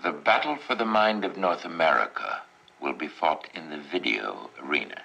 The battle for the mind of North America will be fought in the video arena.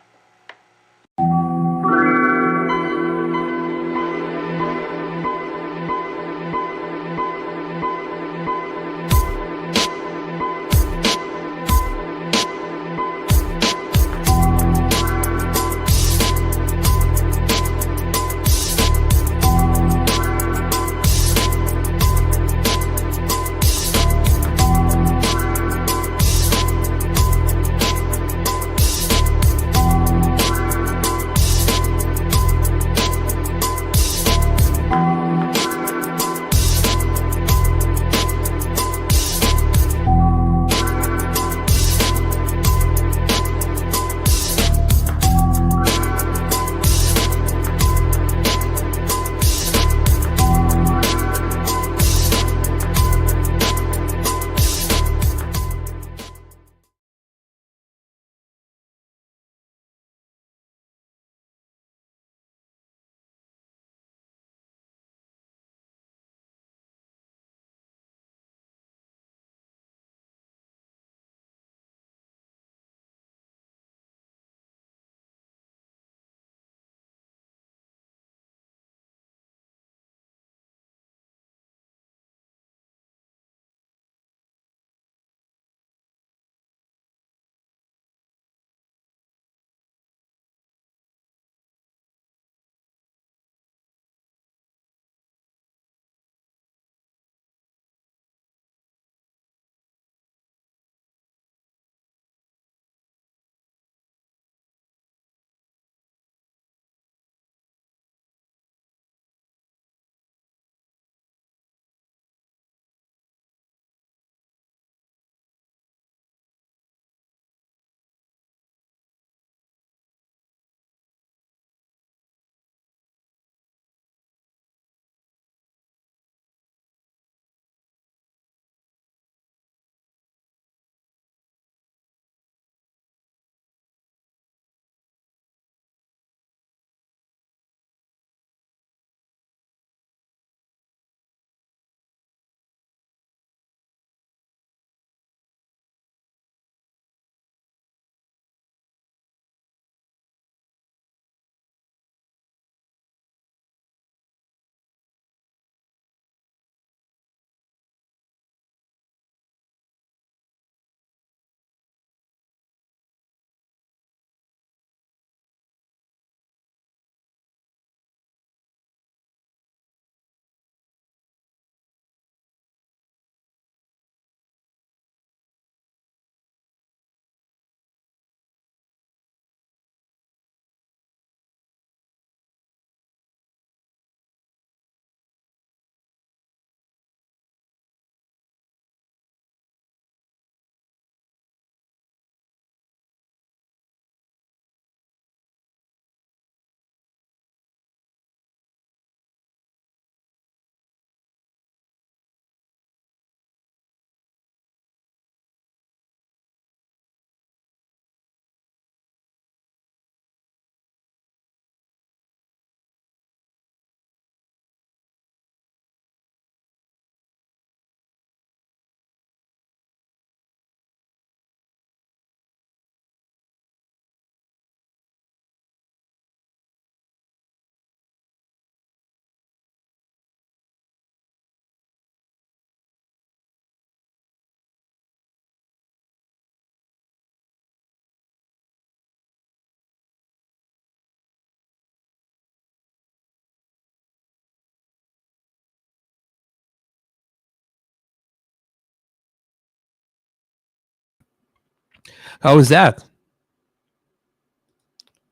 How is that?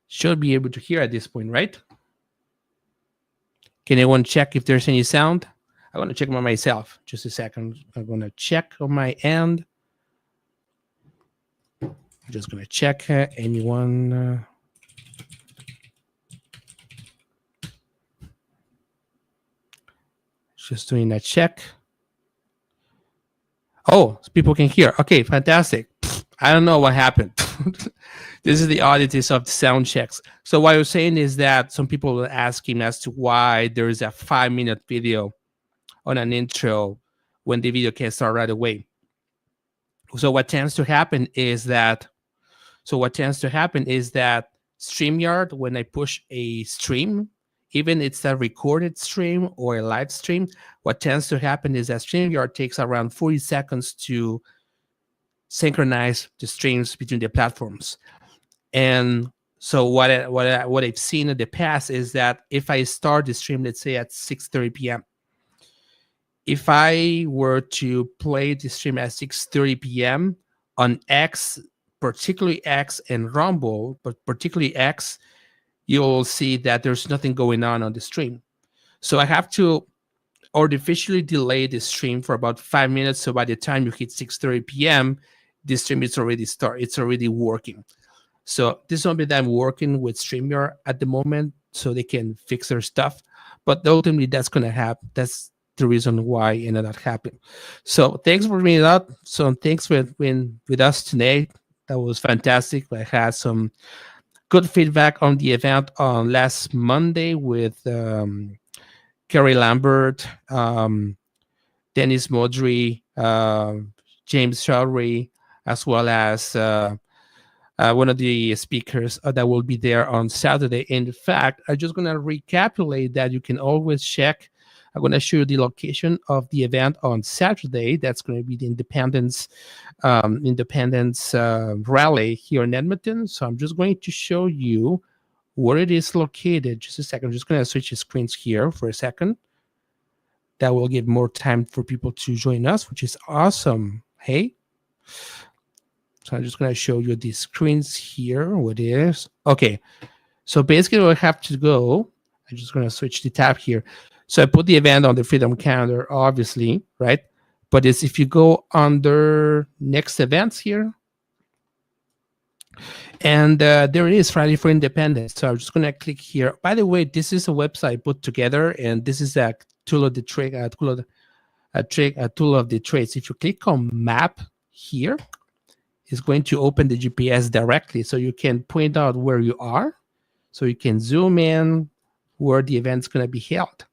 Should be able to hear at this point, right? Can anyone check if there's any sound? I want to check by myself. Just a second. I'm going to check on my end. I'm just going to check anyone. Just doing a check. Oh, so people can hear. Okay, fantastic. I don't know what happened. This is the oddities of the sound checks. So what I was saying is that some people were asking as to why there is a 5-minute video on an intro when the video can start right away. So what tends to happen is that StreamYard, when I push a stream, even it's a recorded stream or a live stream, what tends to happen is that StreamYard takes around 40 seconds to synchronize the streams between the platforms. And so what I've seen in the past is that if I start the stream, let's say at 6:30 p.m., if I were to play the stream at 6:30 p.m. on X, particularly X and Rumble, but particularly X, you'll see that there's nothing going on the stream. So I have to artificially delay the stream for about 5 minutes. So by the time you hit 6:30 p.m., the stream is already it's already working. So this is something that I'm working with StreamYard at the moment, so they can fix their stuff. But ultimately, that's going to happen. That's the reason why it ended up happening. So thanks for bringing it up. So thanks for being with us today. That was fantastic. I had some good feedback on the event on last Monday with Kerry Lambert, Dennis Modry, James Showery, as well as one of the speakers that will be there on Saturday. In fact, I'm just going to recapitulate that you can always check. I'm going to show you the location of the event on Saturday. That's going to be the Independence Rally here in Edmonton. So I'm just going to show you where it is located. Just a second. I'm just going to switch the screens here for a second. That will give more time for people to join us, which is awesome. Hey. So I'm just going to show you the screens here. What it is. Okay. So basically we have to go. I'm just going to switch the tab here. So I put the event on the Freedom calendar, obviously, right? But it's if you go under next events here, and there it is, Friday for Independence. So I'm just going to click here. By the way, this is a website put together, and this is a tool of the trade, a tool of the trades. If you click on map here, it's going to open the GPS directly, so you can point out where you are, so you can zoom in where the event's going to be held,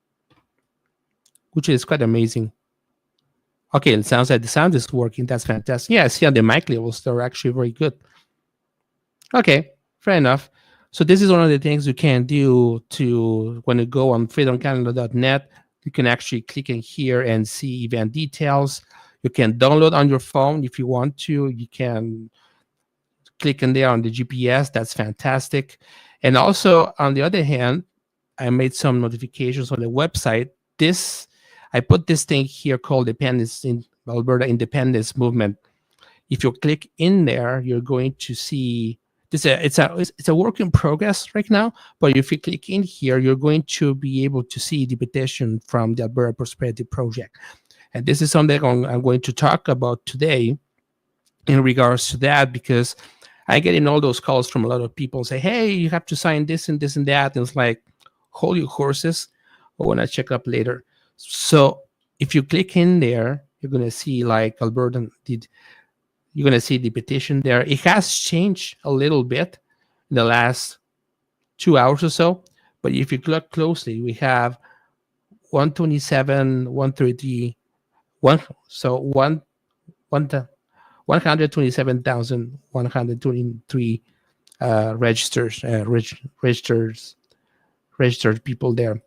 which is quite amazing. Okay, it sounds like the sound is working. That's fantastic. Yeah, I see on the mic levels, they're actually very good. Okay, fair enough. So this is one of the things you can do to, when you go on freedomcalendar.net, you can actually click in here and see event details. You can download on your phone if you want to. You can click in there on the GPS. That's fantastic. And also, on the other hand, I made some notifications on the website. I put this thing here called Alberta Independence Movement. If you click in there, you're going to see this. It's a work in progress right now. But if you click in here, you're going to be able to see the petition from the Alberta Prosperity Project. And this is something I'm going to talk about today in regards to that, because I get in all those calls from a lot of people say, hey, you have to sign this and this and that. And it's like, hold your horses. I want to check up later. So if you click in there, you're going to see like Alberta did. You're going to see the petition there. It has changed a little bit in the last 2 hours or so. But if you look closely, we have 127, 130, 127,123 registered people there.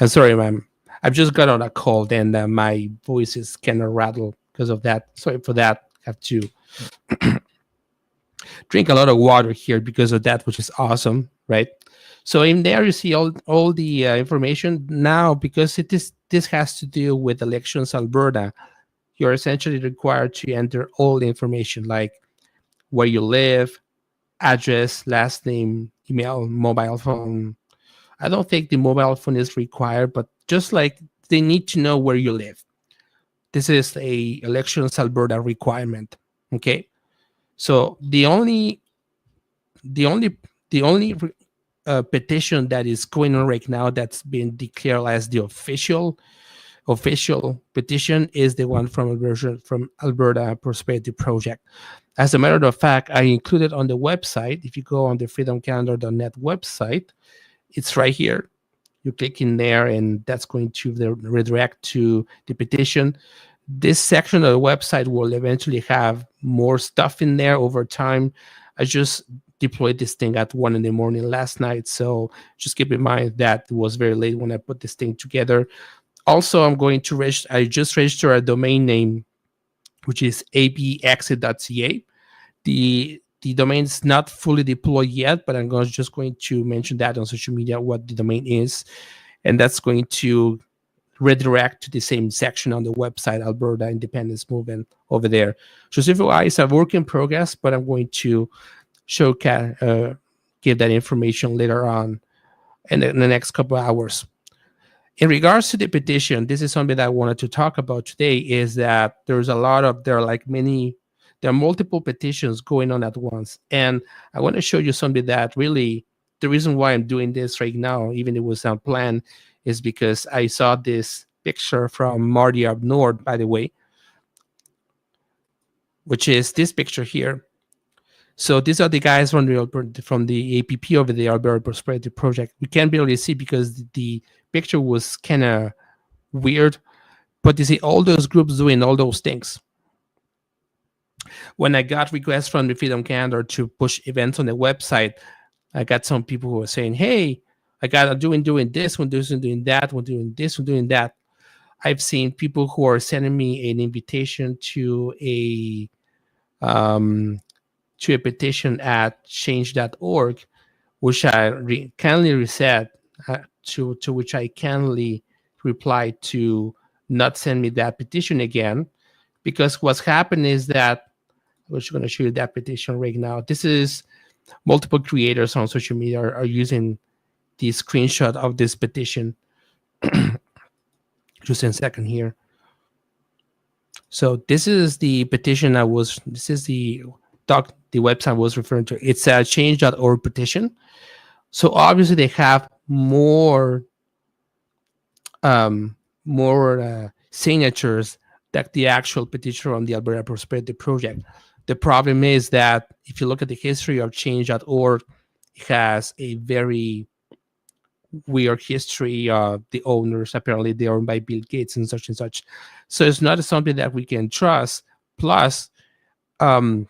I'm sorry, ma'am. I've just got on a cold and my voice is kind of rattled because of that. Sorry for that. I have to drink a lot of water here because of that, which is awesome, right? So in there you see all the information. Now, because this has to do with Elections Alberta, you're essentially required to enter all the information, like where you live, address, last name, email, mobile phone. I don't think the mobile phone is required, but just like they need to know where you live. This is a Elections Alberta requirement. Okay, so the only petition that is going on right now that's been declared as the official petition is the one from Alberta Prosperity Project. As a matter of fact, I included on the website. If you go on the freedomcalendar.net website, it's right here. You click in there, and that's going to redirect to the petition. This section of the website will eventually have more stuff in there over time. I just deployed this thing at 1 in the morning last night, so just keep in mind that it was very late when I put this thing together. Also, I'm going to register. I just registered a domain name, which is abexit.ca. The domain is not fully deployed yet, but I'm just going to mention that on social media what the domain is, and that's going to redirect to the same section on the website, Alberta Independence Movement over there. So CivicWire is a work in progress, but I'm going to give that information later on in the next couple of hours. In regards to the petition, this is something that I wanted to talk about today, is that there are multiple petitions going on at once. And I want to show you something that really, the reason why I'm doing this right now, even if it was unplanned, is because I saw this picture from Marty up north, by the way, which is this picture here. So these are the guys from the APP over the Alberta Prosperity Project. We can't barely see because the picture was kind of weird, but you see all those groups doing all those things. When I got requests from the Freedom Canada to push events on the website, I got some people who were saying, hey, I got doing this one, doing that one, doing this one, doing that. I've seen people who are sending me an invitation to a petition at change.org, which I kindly reset, to which I kindly reply to not send me that petition again, because what's happened is that I'm just going to show you that petition right now. This is multiple creators on social media are using the screenshot of this petition. Just in a second here. So this is the petition this is the website I was referring to. It's a change.org petition. So obviously they have more signatures than the actual petition on the Alberta Prosperity Project. The problem is that if you look at the history of change.org, it has a very weird history. The owners, apparently they're owned by Bill Gates and such and such. So it's not something that we can trust. Plus, the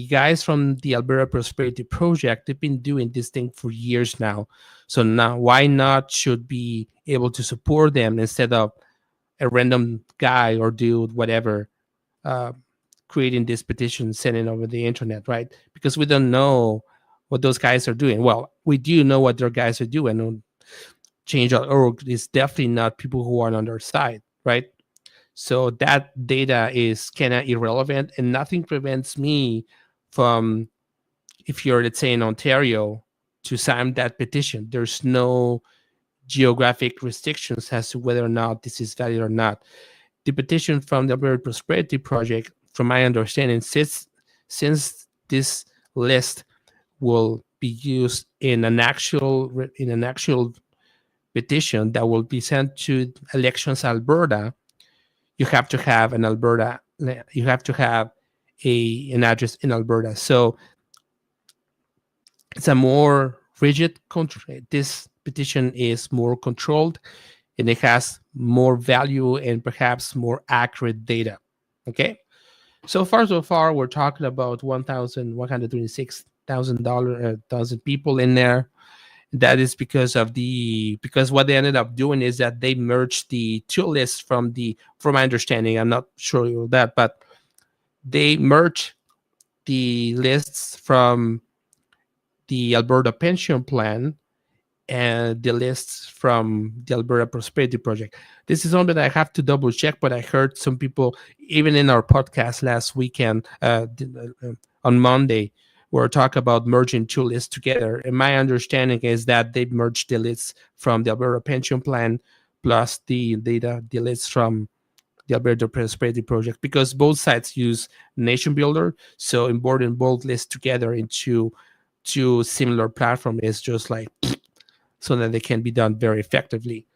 guys from the Alberta Prosperity Project, they've been doing this thing for years now. So now why not should be able to support them instead of a random guy or dude, whatever, creating this petition, sending over the internet, right? Because we don't know what those guys are doing. Well, we do know what their guys are doing. Change.org is definitely not people who are on their side, right? So that data is kind of irrelevant, and nothing prevents me from, if you're, let's say, in Ontario, to sign that petition. There's no geographic restrictions as to whether or not this is valid or not. The petition from the Alberta Prosperity Project, from my understanding, since this list will be used in an actual petition that will be sent to Elections Alberta, you have to have an Alberta. You have to have an address in Alberta. So it's a more rigid control. This petition is more controlled, and it has more value and perhaps more accurate data. Okay. So far, we're talking about 1,126,000 people in there. That is because what they ended up doing is that they merged the two lists from my understanding. I'm not sure of that, but they merged the lists from the Alberta Pension Plan and the lists from the Alberta Prosperity Project. This is something that I have to double check, but I heard some people, even in our podcast last weekend, on Monday, were talking about merging two lists together. And my understanding is that they merged the lists from the Alberta Pension Plan plus the lists from the Alberta Prosperity Project, because both sides use Nation Builder. So importing both lists together into two similar platforms is just like so that they can be done very effectively.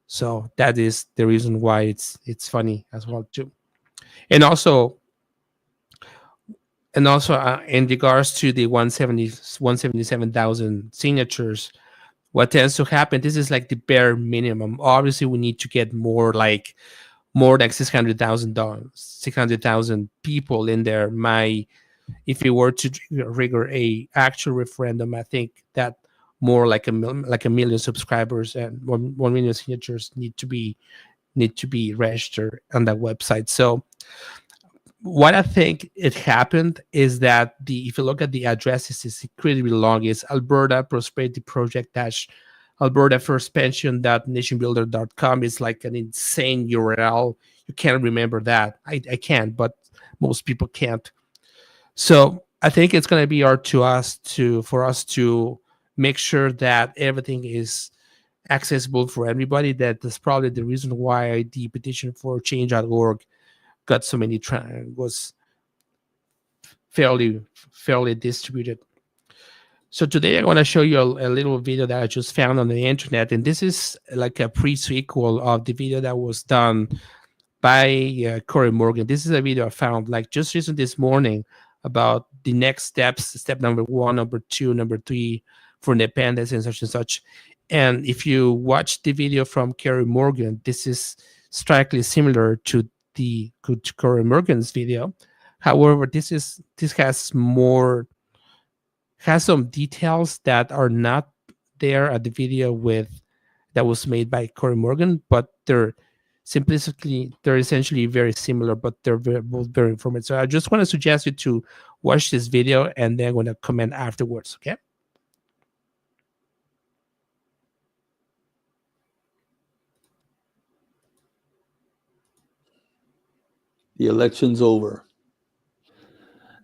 So that is the reason why it's funny as well too. And also in regards to the 177,000 signatures, what tends to happen, this is like the bare minimum. Obviously, we need to get more more than 600,000 people in there. If you were to trigger a actual referendum, I think that more like a million subscribers and 1 million signatures need to be registered on that website. So what I think it happened is that if you look at the addresses, it's incredibly long. It's Alberta Prosperity Project Alberta First Pension.nationbuilder.com. It's like an insane URL. You can't remember that. I can, but most people can't. So I think it's going to be hard for us to make sure that everything is accessible for everybody. That's probably the reason why the petition for change.org got so many was fairly distributed. So today I want to show you a little video that I just found on the internet, and this is like a pre-sequel of the video that was done by Cory Morgan. This is a video I found like just recently this morning about the next steps, step number 1, number 2, number 3 for independence and such. And if you watch the video from Cory Morgan, this is strikingly similar to Cory Morgan's video. However, this has some details that are not there at the video that was made by Cory Morgan, but they're essentially very similar, but they're both very informative. So I just want to suggest you to watch this video, and then I'm going to comment afterwards. Okay. The election's over.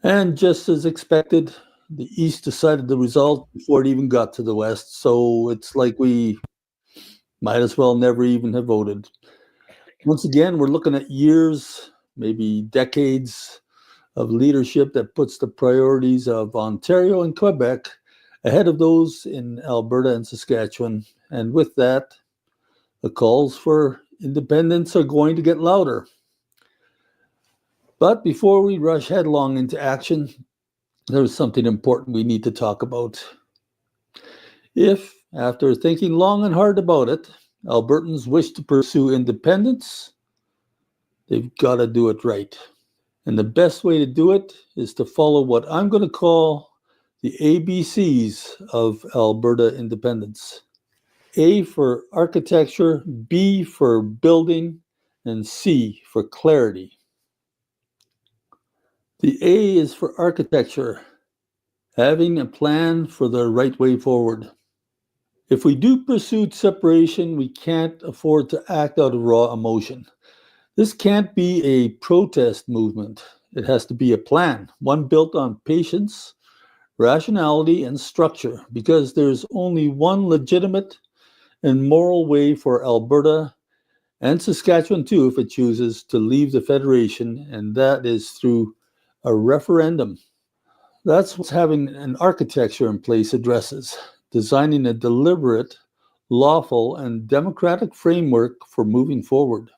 And just as expected, the East decided the result before it even got to the West. So it's like we might as well never even have voted. Once again, we're looking at years, maybe decades of leadership that puts the priorities of Ontario and Quebec ahead of those in Alberta and Saskatchewan. And with that, the calls for independence are going to get louder. But before we rush headlong into action, there's something important we need to talk about. If, after thinking long and hard about it, Albertans wish to pursue independence, they've got to do it right. And the best way to do it is to follow what I'm going to call the ABCs of Alberta independence. A for architecture, B for building, and C for clarity. The A is for architecture, having a plan for the right way forward. If we do pursue separation, we can't afford to act out of raw emotion. This can't be a protest movement. It has to be a plan, one built on patience, rationality, and structure, because there's only one legitimate and moral way for Alberta and Saskatchewan too, if it chooses to leave the Federation, and that is through a referendum. That's what having an architecture in place addresses, designing a deliberate, lawful, and democratic framework for moving forward.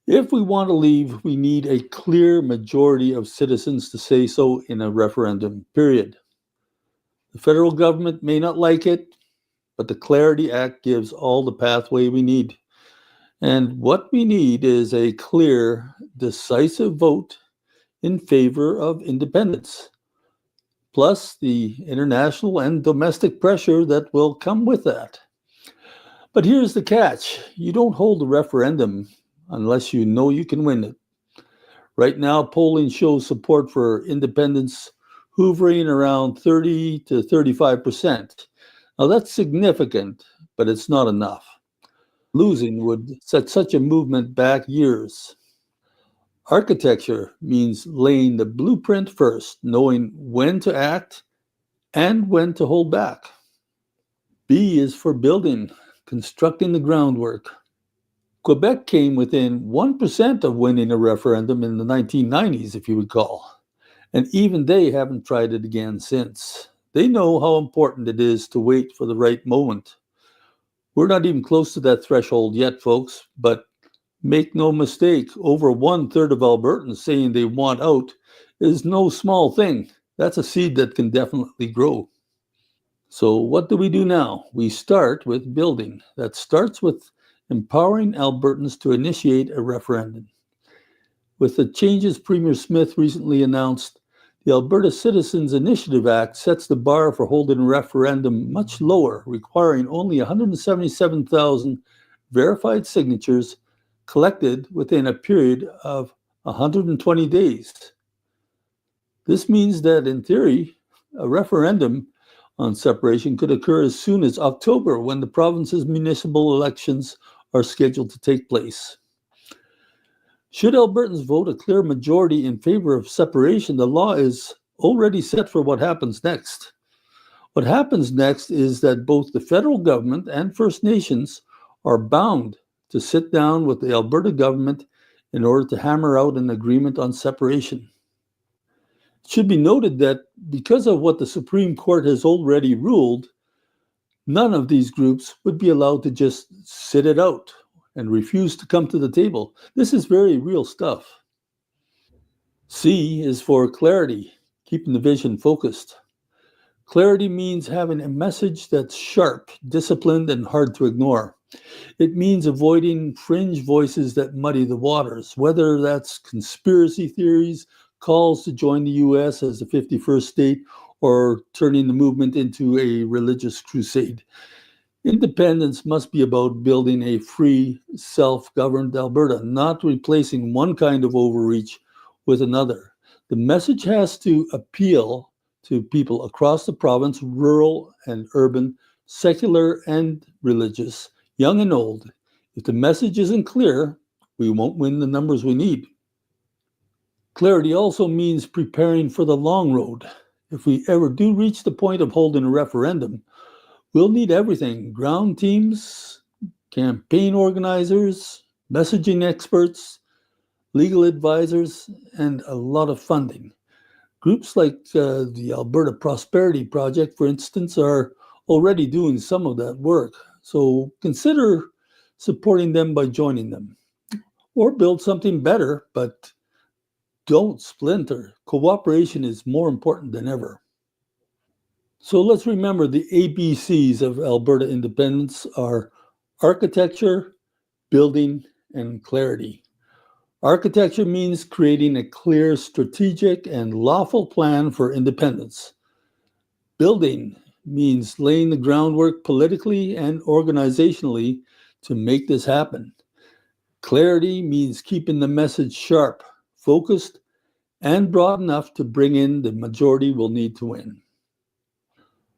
If we want to leave, we need a clear majority of citizens to say so in a referendum, period. The federal government may not like it, but the Clarity Act gives all the pathway we need. And what we need is a clear, decisive vote in favor of independence, plus the international and domestic pressure that will come with that. But here's the catch. You don't hold a referendum unless you know you can win it. Right now, polling shows support for independence hovering around 30 to 35%. Now that's significant, but it's not enough. Losing would set such a movement back years. Architecture means laying the blueprint first, knowing when to act and when to hold back. B is for building, constructing the groundwork. Quebec came within 1% of winning a referendum in the 1990s, if you recall. And even they haven't tried it again since. They know how important it is to wait for the right moment. We're not even close to that threshold yet, folks, but make no mistake, over 1/3 of Albertans saying they want out is no small thing. That's a seed that can definitely grow. So what do we do now? We start with building. That starts with empowering Albertans to initiate a referendum. With the changes Premier Smith recently announced, the Alberta Citizens Initiative Act sets the bar for holding a referendum much lower, requiring only 177,000 verified signatures collected within a period of 120 days. This means that, in theory, a referendum on separation could occur as soon as October, when the province's municipal elections are scheduled to take place. Should Albertans vote a clear majority in favor of separation, the law is already set for what happens next. What happens next is that both the federal government and First Nations are bound to sit down with the Alberta government in order to hammer out an agreement on separation. It should be noted that because of what the Supreme Court has already ruled, none of these groups would be allowed to just sit it out and refuse to come to the table. This is very real stuff. C is for clarity, keeping the vision focused. Clarity means having a message that's sharp, disciplined, and hard to ignore. It means avoiding fringe voices that muddy the waters, whether that's conspiracy theories, calls to join the US as the 51st state, or turning the movement into a religious crusade. Independence must be about building a free, self-governed Alberta, not replacing one kind of overreach with another. The message has to appeal to people across the province, rural and urban, secular and religious, young and old. If the message isn't clear, we won't win the numbers we need. Clarity also means preparing for the long road. If we ever do reach the point of holding a referendum, we'll need everything: ground teams, campaign organizers, messaging experts, legal advisors, and a lot of funding. Groups like the Alberta Prosperity Project, for instance, are already doing some of that work. So consider supporting them by joining them. Or build something better, but don't splinter. Cooperation is more important than ever. So let's remember the ABCs of Alberta independence are architecture, building, and clarity. Architecture means creating a clear, strategic, and lawful plan for independence. Building means laying the groundwork politically and organizationally to make this happen. Clarity means keeping the message sharp, focused, and broad enough to bring in the majority we'll need to win.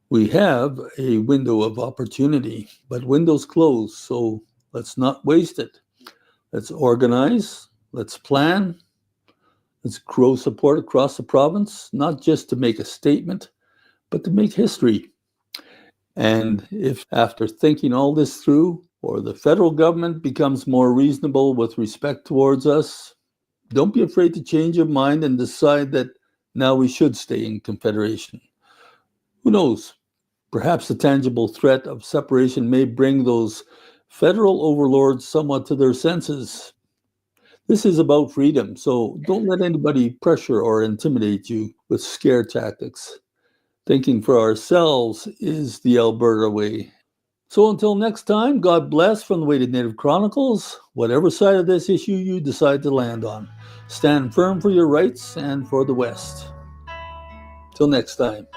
We have a window of opportunity, but windows close, so let's not waste it. Let's organize, let's plan, let's grow support across the province, not just to make a statement, but to make history. And if after thinking all this through, or the federal government becomes more reasonable with respect towards us, don't be afraid to change your mind and decide that now we should stay in Confederation. Who knows? Perhaps the tangible threat of separation may bring those federal overlords somewhat to their senses. This is about freedom, so don't let anybody pressure or intimidate you with scare tactics. Thinking for ourselves is the Alberta way. So until next time, God bless from the Weighted Native Chronicles. Whatever side of this issue you decide to land on, stand firm for your rights and for the West. Till next time.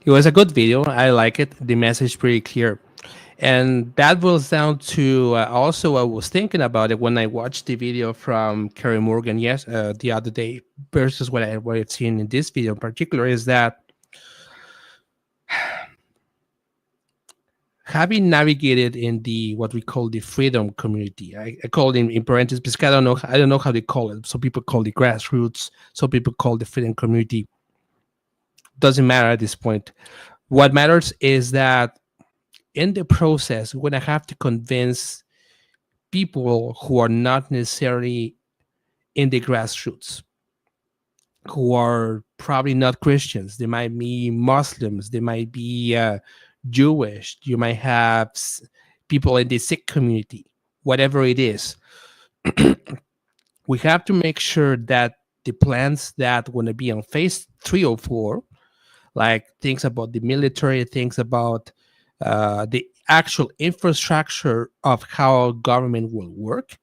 It was a good video. I like it. The message pretty clear. And that boils down to also I was thinking about it when I watched the video from Kerry Morgan the other day versus what I've seen in this video in particular is that having navigated in the what we call the freedom community, I call it in parentheses because I don't know how they call it. Some people call it grassroots, some people call the freedom community. Doesn't matter at this point. What matters is that in the process, we're going to have to convince people who are not necessarily in the grassroots, who are probably not Christians. They might be Muslims. They might be Jewish. You might have people in the Sikh community, whatever it is. we have to make sure that the plans that want to be on phase 3 or 4, like things about the military, things about the actual infrastructure of how government will work,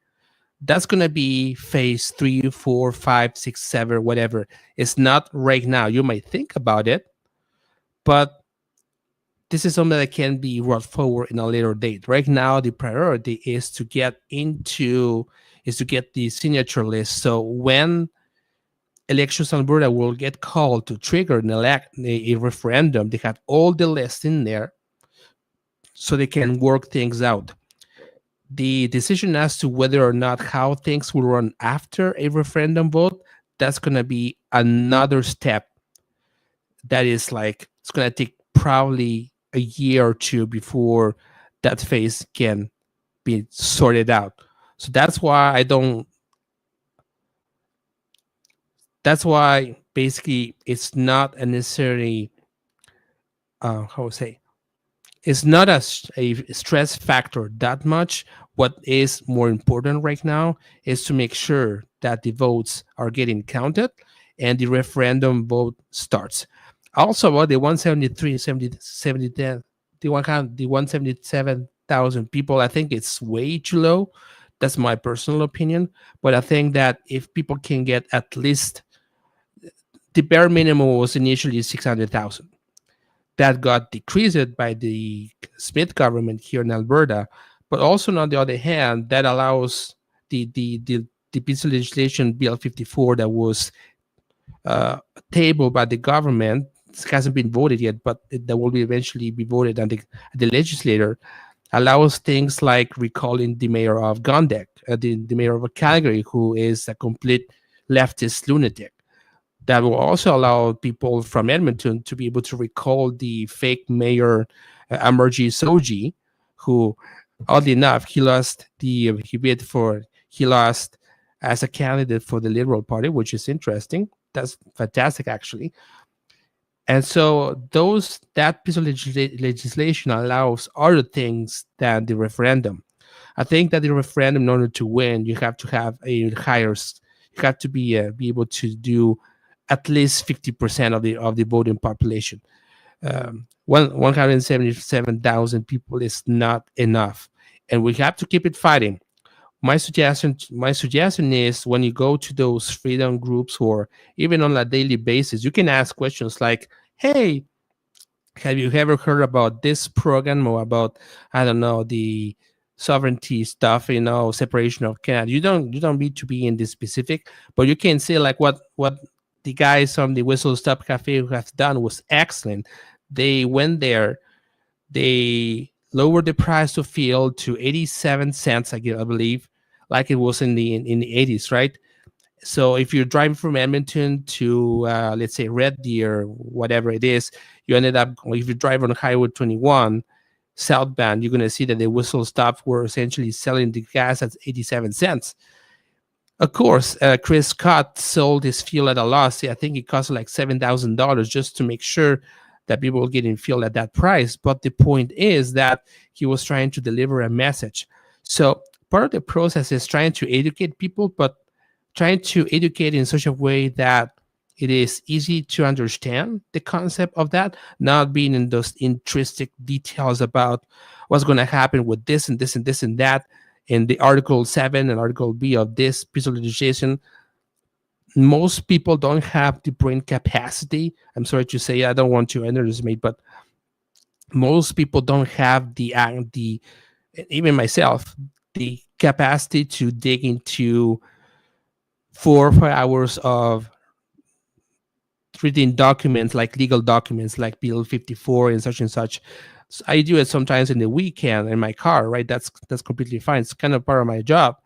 that's going to be phase 3, 4, 5, 6, 7, whatever. It's not right now. You might think about it, but this is something that can be brought forward in a later date. Right now, the priority is to get the signature list. So when Elections Alberta will get called to trigger a referendum, they have all the lists in there so they can work things out. The decision as to whether or not how things will run after a referendum vote, that's going to be another step that is like, it's going to take probably a year or two before that phase can be sorted out. So that's why basically it's not a necessary, it's not a stress factor that much. What is more important right now is to make sure that the votes are getting counted and the referendum vote starts. Also, about the 177,000 people, I think it's way too low. That's my personal opinion. But I think that if people can get at least, the bare minimum was initially 600,000. That got decreased by the Smith government here in Alberta. But also, on the other hand, that allows the piece of legislation, Bill 54, that was tabled by the government. It hasn't been voted yet, but that will eventually be voted on the legislature, allows things like recalling the mayor of Gondek, the mayor of Calgary, who is a complete leftist lunatic. That will also allow people from Edmonton to be able to recall the fake mayor, Amarjeet Soji, who, oddly enough, he lost as a candidate for the Liberal Party, which is interesting. That's fantastic, actually. And so that piece of legislation allows other things than the referendum. I think that the referendum, in order to win, you have to have you have to be able to do at least 50% of the voting population. 177,000 people is not enough, and we have to keep it fighting. My suggestion is, when you go to those freedom groups or even on a daily basis, you can ask questions like, hey, have you ever heard about this program, or about, I don't know, the sovereignty stuff, separation of Canada? You don't need to be in this specific, but you can say like what the guys from the Whistle Stop Cafe who have done was excellent. They went there, they lowered the price of fuel to 87 cents, I believe, like it was in the 80s, right? So if you're driving from Edmonton to, let's say, Red Deer, whatever it is, you ended up, if you drive on Highway 21 southbound, you're going to see that the Whistle Stop were essentially selling the gas at 87 cents. Of course, Chris Scott sold his fuel at a loss. I think it cost like $7,000 just to make sure that people were getting fuel at that price. But the point is that he was trying to deliver a message. So part of the process is trying to educate people, but trying to educate in such a way that it is easy to understand the concept of that, not being in those intrinsic details about what's going to happen with this and this and this and that. In the Article 7 and Article B of this piece of legislation, most people don't have the brain capacity. I'm sorry to say, I don't want to underestimate, but most people don't have the even myself, the capacity to dig into 4 or 5 hours of reading documents, like legal documents, like Bill 54 and such and such. So I do it sometimes in the weekend in my car, right? That's completely fine. It's kind of part of my job.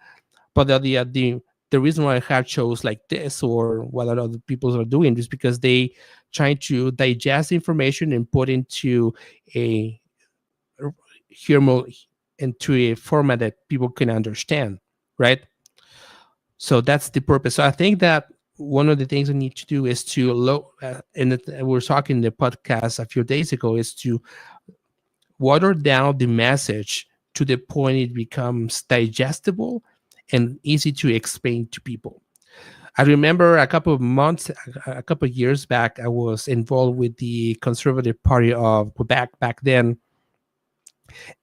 But the reason why I have shows like this, or what other people are doing, is because they try to digest information and put into a format that people can understand, right? So that's the purpose. So I think that one of the things we need to do is to and we were talking in the podcast a few days ago, is to water down the message to the point it becomes digestible and easy to explain to people. I remember a couple of years back, I was involved with the Conservative Party of Quebec back then,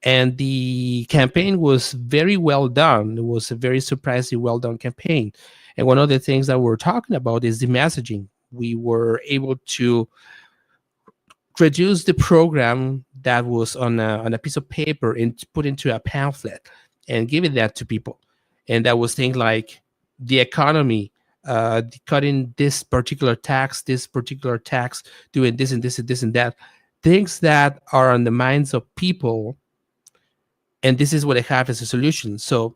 and the campaign was very well done. It was a very surprisingly well done campaign. And one of the things that we're talking about is the messaging. We were able to reduce the program that was on a piece of paper and put into a pamphlet and give it that to people. And that was things like the economy, cutting this particular tax, doing this and this and this and that, things that are on the minds of people. And this is what I have as a solution. So,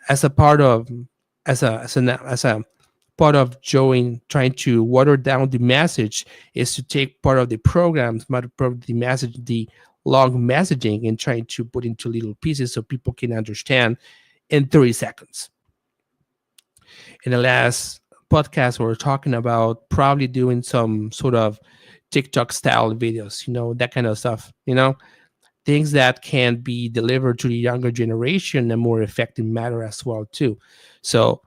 as a part of part of trying to water down the message, is to take part of the programs, part of the message, the long messaging, and trying to put into little pieces so people can understand in 30 seconds. In the last podcast, we were talking about probably doing some sort of TikTok style videos, that kind of stuff, things that can be delivered to the younger generation in a more effective manner as well too. So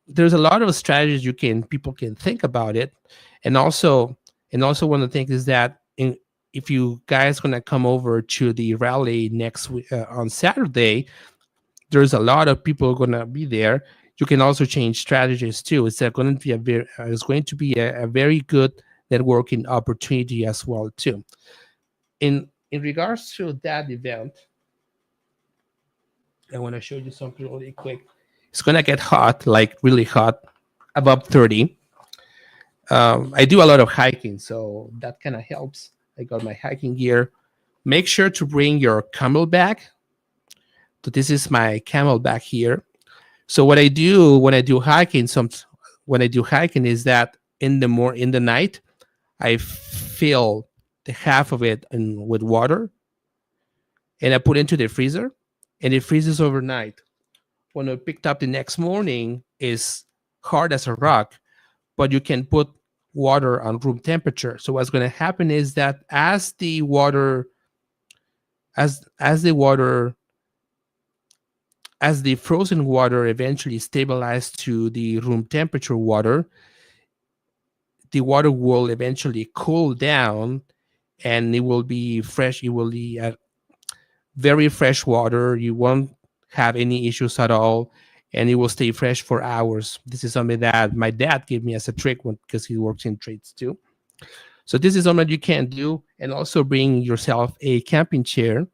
there's a lot of strategies people can think about it. And also one of the things is that if you guys going to come over to the rally next week on Saturday, there's a lot of people going to be there. You can also change strategies too. It's going to be a very good networking opportunity as well too. In regards to that event, I want to show you something really quick. It's going to get hot, like really hot, above 30. I do a lot of hiking, so that kind of helps. I got my hiking gear. Make sure to bring your CamelBak. So this is my CamelBak here. So what I do when I do hiking, is that in the night, I fill the half of it with water, and I put into the freezer, and it freezes overnight. When I picked up the next morning, is hard as a rock, but you can put water on room temperature. So what's going to happen is that as the frozen water eventually stabilizes to the room temperature water, the water will eventually cool down, and it will be fresh. It will be very fresh water. You won't have any issues at all, and it will stay fresh for hours. This is something that my dad gave me as a trick because he works in trades too. So this is something you can do, and also bring yourself a camping chair,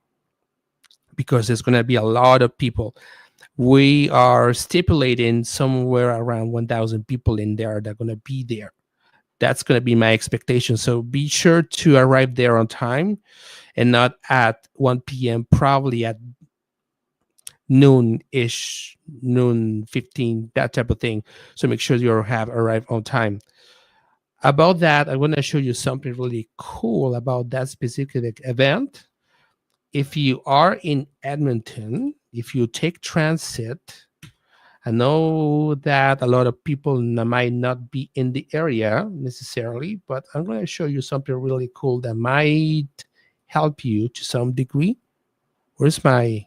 because there's going to be a lot of people. We are stipulating somewhere around 1,000 people in there that are going to be there. That's going to be my expectation. So be sure to arrive there on time, and not at 1 p.m., probably at noon-ish, noon 15, that type of thing. So make sure you have arrived on time. About that, I want to show you something really cool about that specific event. If you are in Edmonton, if you take transit, I know that a lot of people might not be in the area necessarily, but I'm going to show you something really cool that might help you to some degree. Where's my...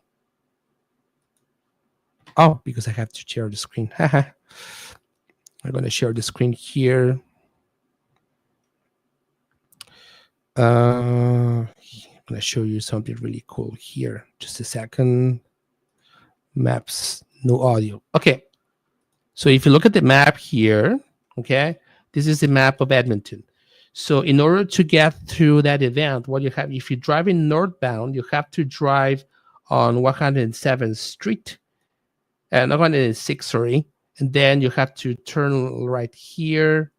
Oh, because I have to share the screen. I'm going to share the screen here. I'm going to show you something really cool here. Just a second. Maps, no audio. Okay. So if you look at the map here, okay, this is the map of Edmonton. So in order to get through that event, what you have, if you're driving northbound, you have to drive on 107th Street. 106, sorry. And then you have to turn right here.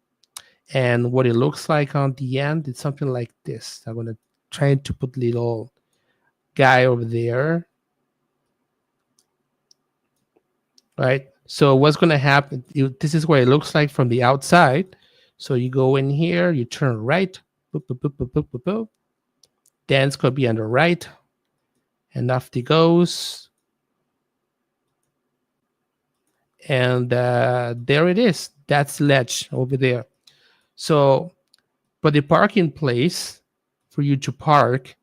And what it looks like on the end, it's something like this. I'm going to try to put little guy over there. Right? So what's going to happen, this is what it looks like from the outside. So you go in here, you turn right. Boop, boop, boop, boop, boop, boop, boop. Then it's going to be on the right. And off it goes. And there it is. That's ledge over there. So, but the parking place for you to park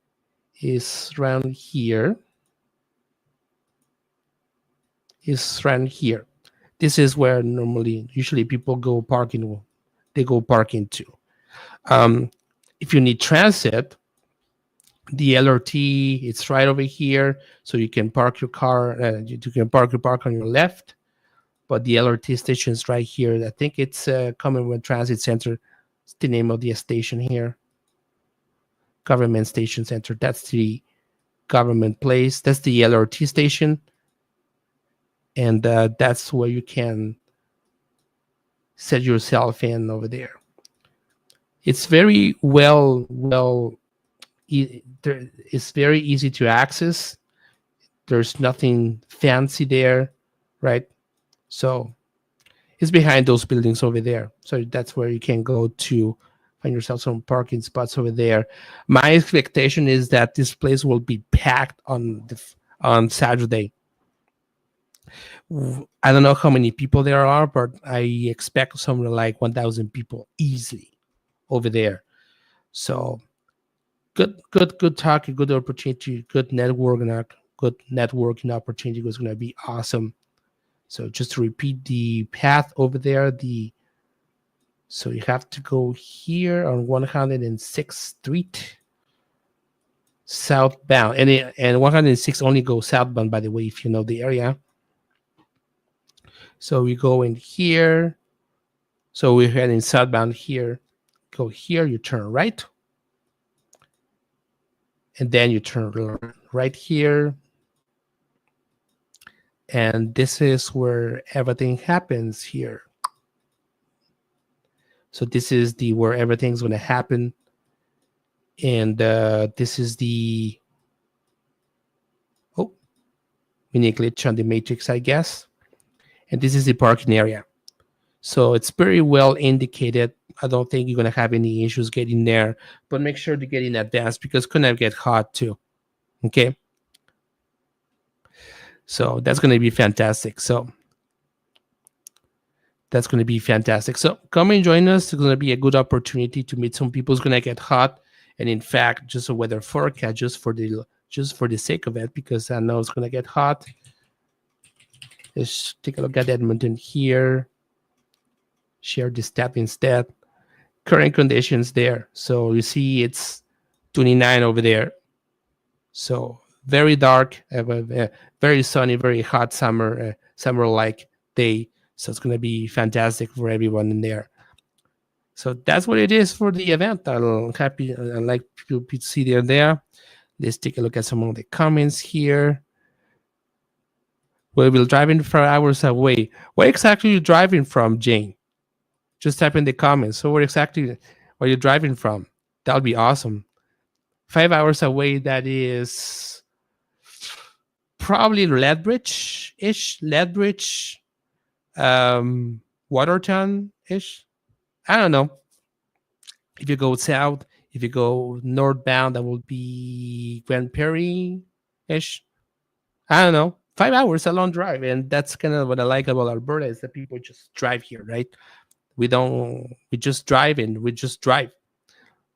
is around here. is right here. This is where usually people go parking. They go parking too. If you need transit, the LRT, it's right over here, so you can park your car. You can park on your left, but the LRT station is right here. I think it's Commonwealth Transit Center. It's the name of the station here. Government Station Center. That's the government place. That's the LRT station, and that's where you can set yourself in over there. It's very it's very easy to access. There's nothing fancy there, right? So it's behind those buildings over there. So that's where you can go to find yourself some parking spots over there. My expectation is that this place will be packed on Saturday. I don't know how many people there are, but I expect somewhere like 1,000 people easily over there. So good talk, good opportunity, good networking opportunity was going to be awesome. So just to repeat the path over there, so you have to go here on 106th Street southbound, and 106 only goes southbound, by the way, if you know the area. So we go in here. So we're heading southbound here. Go here, you turn right. And then you turn right here. And this is where everything happens here. So this is where everything's going to happen. And this is mini glitch on the matrix, I guess. And this is the parking area. So it's very well indicated. I don't think you're going to have any issues getting there, but make sure to get in advance because it's going to get hot too. Okay. So that's going to be fantastic. So come and join us. It's going to be a good opportunity to meet some people. It's going to get hot. And in fact, just a weather forecast, just for the sake of it, because I know it's going to get hot. Let's take a look at Edmonton here. Share this tab instead. Current conditions there. So you see it's 29 over there. So very dark, very sunny, very hot summer-like day. So it's going to be fantastic for everyone in there. So that's what it is for the event. I like people to see there. Let's take a look at some of the comments here. We'll be driving 4 hours away. Where exactly are you driving from, Jane? Just type in the comments. So where exactly are you driving from? That would be awesome. 5 hours away, that is probably Lethbridge-ish. Lethbridge, Watertown-ish. I don't know. If you go south, if you go northbound, that will be Grand Prairie-ish. I don't know. 5 hours, a long drive. And that's kind of what I like about Alberta is that people just drive here, right? We just drive and we just drive.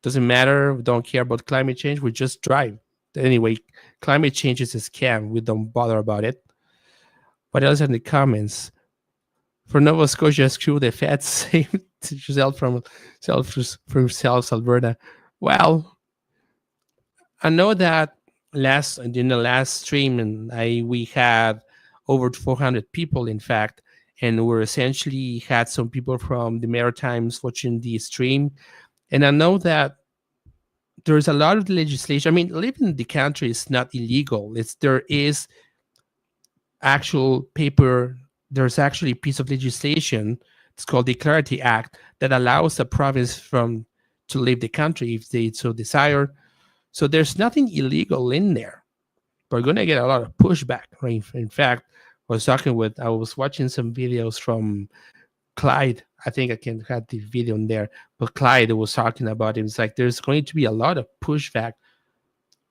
Doesn't matter. We don't care about climate change. We just drive. Anyway, climate change is a scam. We don't bother about it. What else in the comments? For Nova Scotia, screw the feds, save yourself from Alberta. Well, I know that in the last stream, and we had over 400 people, in fact, and we essentially had some people from the Maritimes watching the stream. And I know that there's a lot of legislation. I mean, living in the country is not illegal. There is actual paper. There's actually a piece of legislation. It's called the Clarity Act that allows a province to leave the country if they so desire. So there's nothing illegal in there. We're going to get a lot of pushback. Right? In fact, I was watching some videos from Clyde. I think I can have the video in there, but Clyde was talking about it. It's like there's going to be a lot of pushback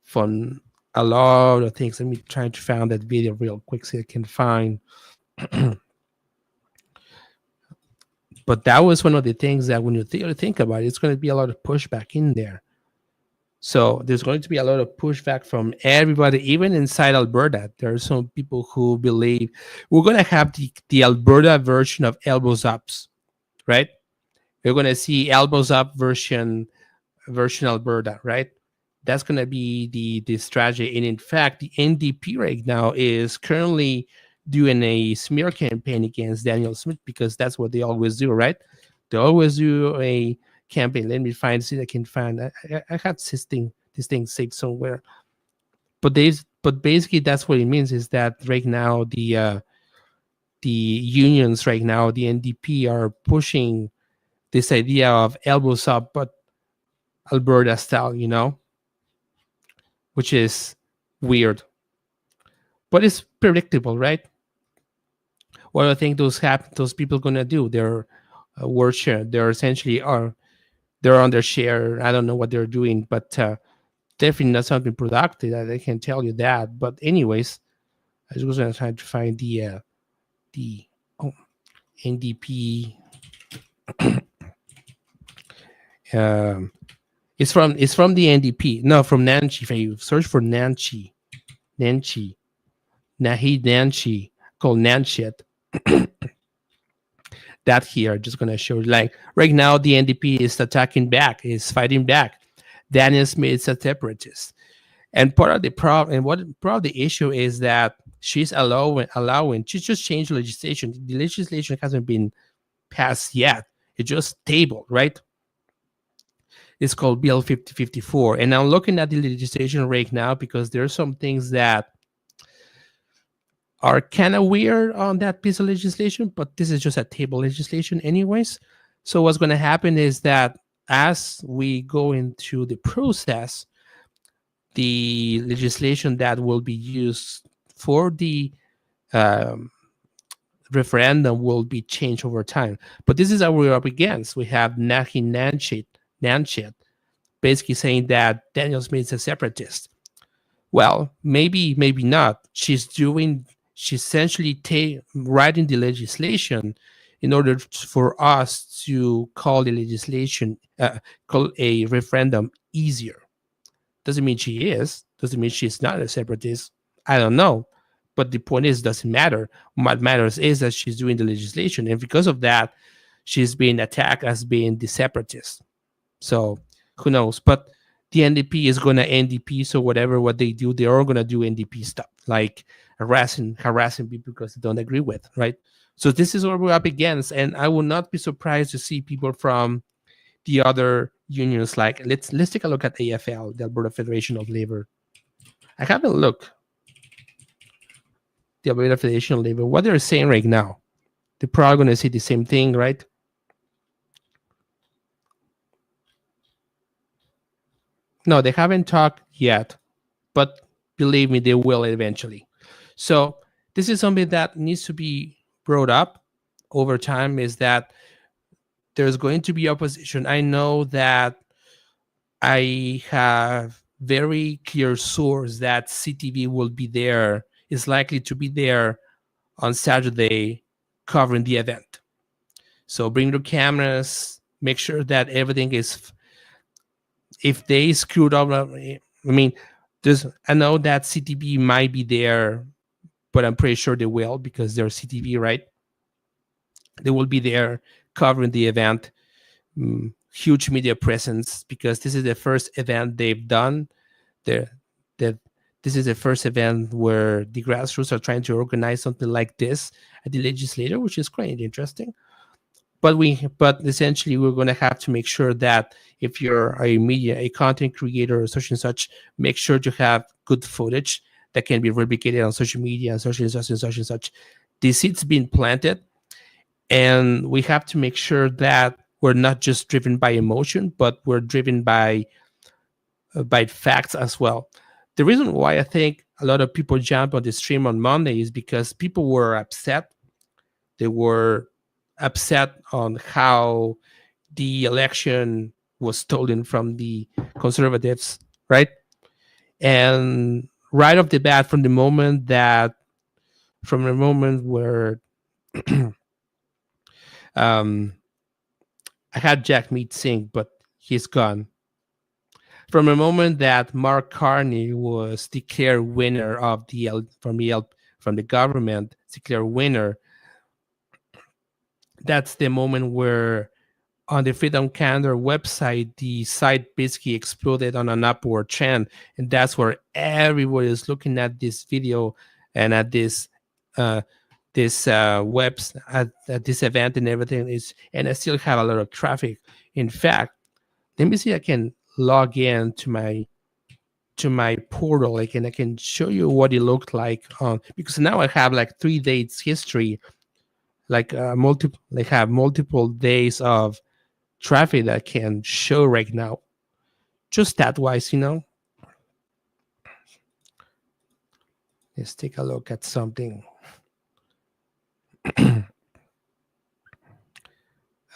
from a lot of things. Let me try to find that video real quick so I can find. But that was one of the things that when you think about it, it's going to be a lot of pushback in there. So there's going to be a lot of pushback from everybody, even inside Alberta. There are some people who believe we're going to have the Alberta version of elbows ups, right? We're going to see elbows up version Alberta, right? That's going to be the strategy. And in fact, the NDP right now is currently doing a smear campaign against Daniel Smith because that's what they always do, right? They always do a campaign. Let me see if I can find. I have this thing saved somewhere. But basically that's what it means is that right now the unions right now, the NDP are pushing this idea of elbows up, but Alberta style, which is weird, but it's predictable, right? What do I think those people gonna do? They're word share. They're essentially they're on their share. I don't know what they're doing, but definitely not something productive. I can tell you that. But anyways, I was gonna try to find the NDP. It's from the NDP. No, from Nancy. If you search for Nancy, Naheed Nancy, called Nanshet. That here, just gonna show you, like right now the NDP is attacking back, is fighting back. Daniel Smith is a separatist, and part of the problem, and part of the issue is that she's allowing. She's just changed legislation. The legislation hasn't been passed yet. It's just tabled, right? It's called Bill 5054, and I'm looking at the legislation right now because there are some things that are kind of weird on that piece of legislation, but this is just a table legislation anyways. So what's going to happen is that as we go into the process, the legislation that will be used for the referendum will be changed over time. But this is what we're up against. We have Naheed Nanshet basically saying that Daniel Smith is a separatist. Well, maybe not. She's essentially writing the legislation in order for us to call the legislation, call a referendum easier. Doesn't mean she is. Doesn't mean she's not a separatist. I don't know. But the point is, doesn't matter. What matters is that she's doing the legislation. And because of that, she's being attacked as being the separatist. So who knows? But the NDP is going to NDP. So what they do, they're all going to do NDP stuff, like harassing people because they don't agree with, right? So this is what we're up against. And I will not be surprised to see people from the other unions. Like let's take a look at AFL, the Alberta Federation of Labor. I haven't looked. The Alberta Federation of Labor, what they're saying right now. They're probably going to say the same thing, right? No, they haven't talked yet, but believe me, they will eventually. So this is something that needs to be brought up over time, is that there's going to be opposition. I know that I have very clear source that CTV will be there, is likely to be there on Saturday covering the event. So bring your cameras, make sure that everything is, if they screwed up, I mean, I know that CTV might be there, but I'm pretty sure they will because they're CTV, right? They will be there covering the event. Huge media presence because this is the first event they've done. This is the first event where the grassroots are trying to organize something like this at the legislature, which is quite interesting. But essentially, we're going to have to make sure that if you're a content creator or such and such, make sure to have good footage that can be replicated on social media and such and such and such and such. The seeds being planted, and we have to make sure that we're not just driven by emotion, but we're driven by facts as well. The reason why I think a lot of people jumped on the stream on Monday is because people were upset. They were upset on how the election was stolen from the Conservatives, right? And right off the bat, from the moment where I had Jack Mead Singh, but he's gone. from the moment that Mark Carney was declared winner of from the government, declared winner, that's the moment where on the Freedom Calendar website, the site basically exploded on an upward trend, and that's where everybody is looking at this video and at this webs at this event and everything is, and I still have a lot of traffic. In fact, let me see if I can log in to my portal. I can show you what it looked like on, because now I have like 3 days history, like have multiple days of traffic that I can show right now, just that wise, Let's take a look at something.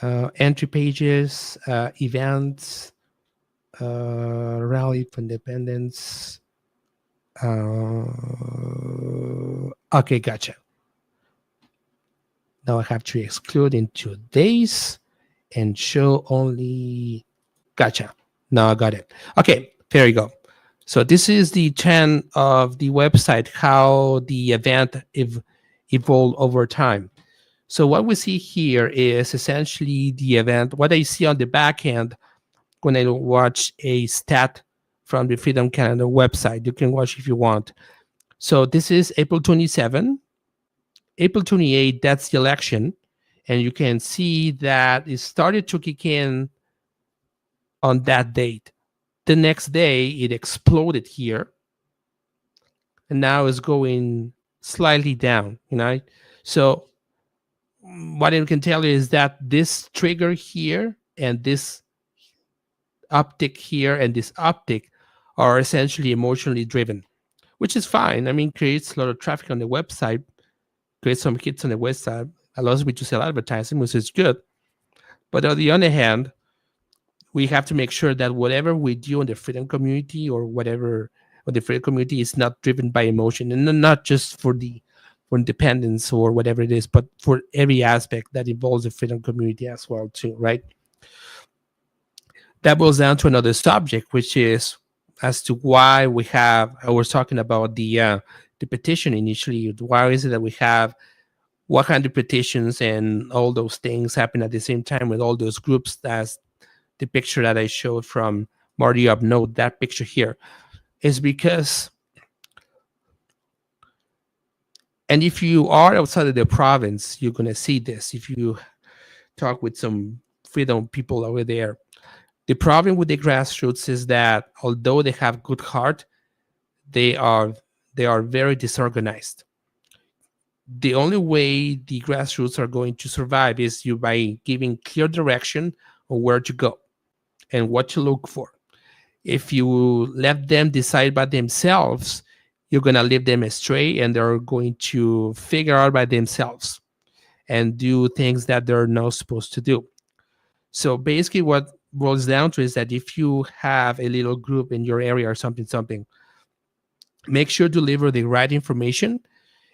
Entry pages, events, rally for independence. Okay, gotcha. Now I have to exclude into days and show only. Gotcha. Now I got it. Okay, there you go. So this is the trend of the website, how the event evolved over time. So what we see here is essentially the event. What I see on the back end when I watch a stat from the Freedom Calendar website, you can watch if you want. So this is April 27. April 28, that's the election. And you can see that it started to kick in on that date. The next day, it exploded here. And now it's going slightly down, So what I can tell you is that this trigger here and this uptick here and this uptick are essentially emotionally driven, which is fine. I mean, creates a lot of traffic on the website, creates some hits on the website, allows me to sell advertising, which is good. But on the other hand, we have to make sure that whatever we do in the freedom community or whatever, or the freedom community is not driven by emotion, and not just for independence or whatever it is, but for every aspect that involves the freedom community as well too, right? That boils down to another subject, which is as to why I was talking about the petition initially. Why is it that we have 100 petitions and all those things happen at the same time with all those groups? As the picture that I showed from Marty Upnode, that picture here, is because, and if you are outside of the province, you're going to see this. If you talk with some freedom people over there, the problem with the grassroots is that although they have good heart, they are very disorganized. The only way the grassroots are going to survive is by giving clear direction on where to go and what to look for. If you let them decide by themselves, you're going to lead them astray, and they're going to figure out by themselves and do things that they're not supposed to do. So basically what boils down to is that if you have a little group in your area or something, make sure to deliver the right information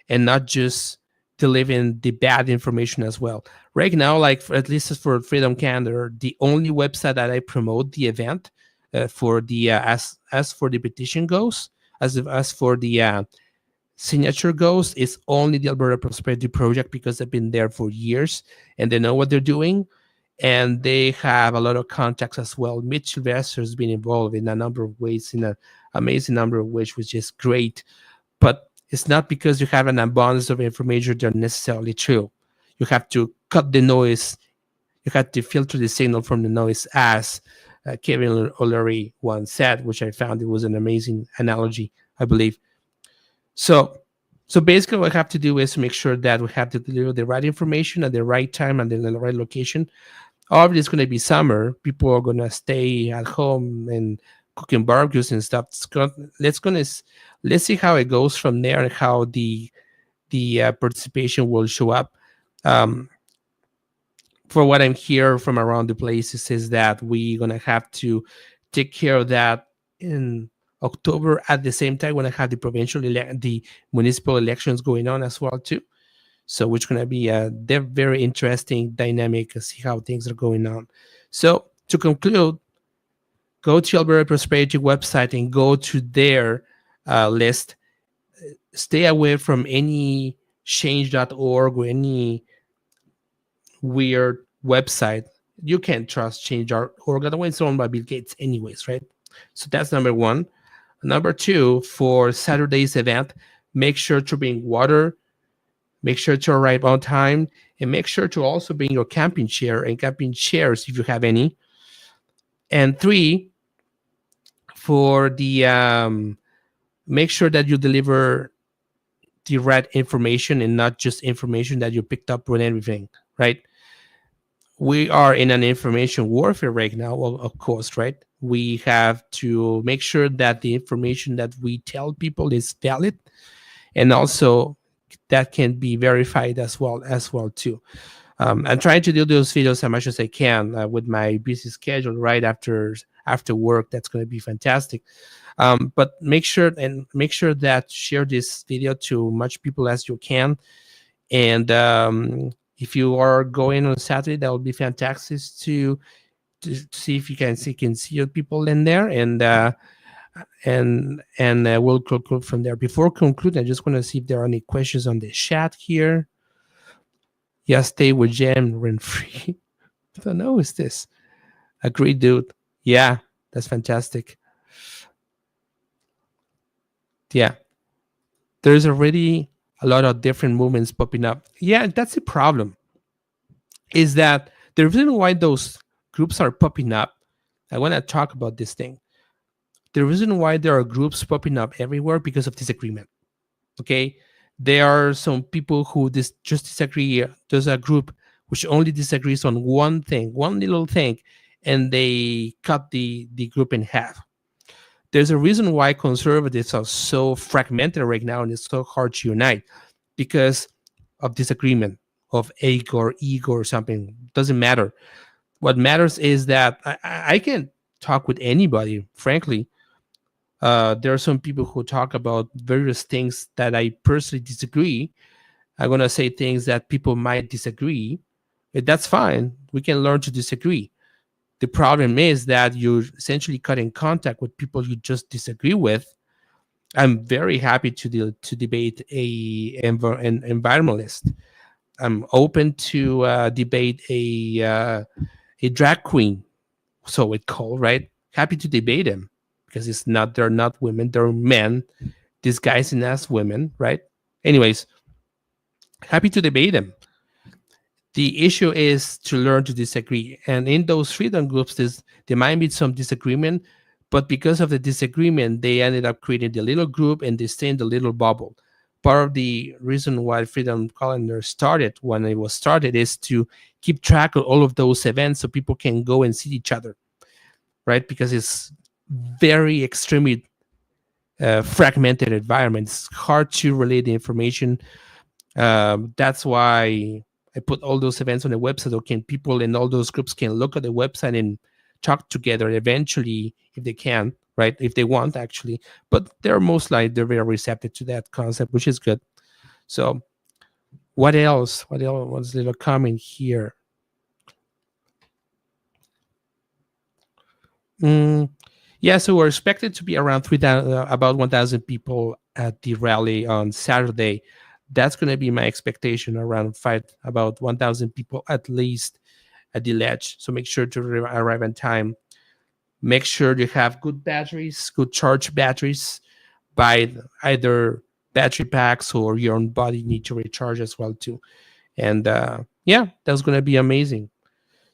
and not just delivering the bad information as well. Right now, like at least for Freedom Calendar, the only website that I promote the event for the as for the petition goes, as for the signature goes, is only the Alberta Prosperity Project, because they've been there for years and they know what they're doing, and they have a lot of contacts as well. Mitch Sylvester has been involved in a number of ways, in an amazing number of ways, which is great. But it's not because you have an abundance of information that are necessarily true. You have to cut the noise. You have to filter the signal from the noise, as Kevin O'Leary once said, which I found it was an amazing analogy, I believe. So basically what we have to do is to make sure that we have to deliver the right information at the right time and in the right location. Obviously, it's going to be summer. People are going to stay at home and cooking barbecues and stuff. Let's see how it goes from there and how the participation will show up. For what I'm hearing from around the places is that we're going to have to take care of that in October. At the same time, when I have the municipal elections going on as well too. So which going to be a very interesting dynamic to see how things are going on. So to conclude, go to Alberta Prosperity website and go to their list. Stay away from any change.org or any weird website. You can't trust change.org, otherwise it's owned by Bill Gates anyways, right? So that's number one. Number two, for Saturday's event, make sure to bring water, make sure to arrive on time, and make sure to also bring your camping chair and camping chairs if you have any. And three, for the make sure that you deliver the right information and not just information that you picked up with everything, right? We are in an information warfare right now, of course, right? We have to make sure that the information that we tell people is valid, and also that can be verified as well too. I'm trying to do those videos as much as I can with my busy schedule right after work. That's going to be fantastic. But make sure that share this video to much people as you can. And if you are going on Saturday, that would be fantastic to see if you can see your people in there, and we'll conclude from there. Before concluding, I just want to see if there are any questions on the chat here. Yeah, stay with Jen rent-free. I don't know, is this? Agreed, dude. Yeah, that's fantastic. Yeah, there's already a lot of different movements popping up. Yeah, that's the problem. Is that the reason why those groups are popping up? I want to talk about this thing. The reason why there are groups popping up everywhere because of disagreement. Okay, there are some people who just disagree. There's a group which only disagrees on one thing, one little thing, and they cut the group in half. There's a reason why conservatives are so fragmented right now, and it's so hard to unite because of disagreement, of ego or something. Doesn't matter. What matters is that I can talk with anybody, frankly. There are some people who talk about various things that I personally disagree. I'm going to say things that people might disagree. But that's fine. We can learn to disagree. The problem is that you essentially cut in contact with people you just disagree with. I'm very happy to debate an environmentalist. I'm open to debate a drag queen, so it's called, right? Happy to debate them because they're not women, they're men disguising as women, right? Anyways, happy to debate them. The issue is to learn to disagree. And in those freedom groups, there might be some disagreement, but because of the disagreement, they ended up creating the little group and they stay in the little bubble. Part of the reason why Freedom Calendar started when it was started is to keep track of all of those events so people can go and see each other, right? Because it's very extremely fragmented environment. It's hard to relay the information. That's why I put all those events on the website, so people in all those groups can look at the website and talk together eventually if they can, right? If they want, actually. But they're very receptive to that concept, which is good. So what else? What's a little comment here? Yeah, so we're expected to be around about 1,000 people at the rally on Saturday. That's going to be my expectation, about 1,000 people at least at the ledge. So make sure to arrive on time. Make sure you have good batteries, good charge batteries. Buy either battery packs or your own body need to recharge as well too. And yeah, that's going to be amazing.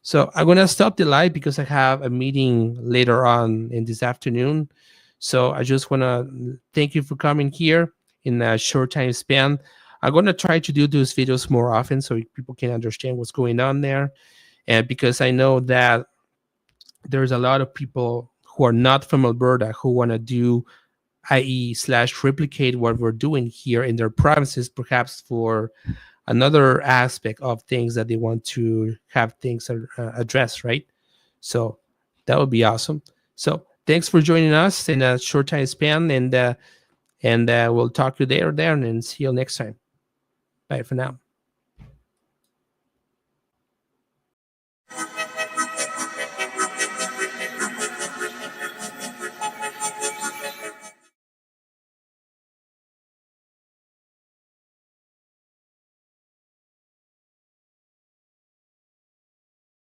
So I'm going to stop the live because I have a meeting later on in this afternoon. So I just want to thank you for coming here in a short time span. I'm going to try to do those videos more often so people can understand what's going on there. And because I know that there's a lot of people who are not from Alberta who want to do IE/replicate what we're doing here in their provinces, perhaps for another aspect of things that they want to have things addressed, right? So that would be awesome. So thanks for joining us in a short time span, and we'll talk to you there and see you next time. Bye for now.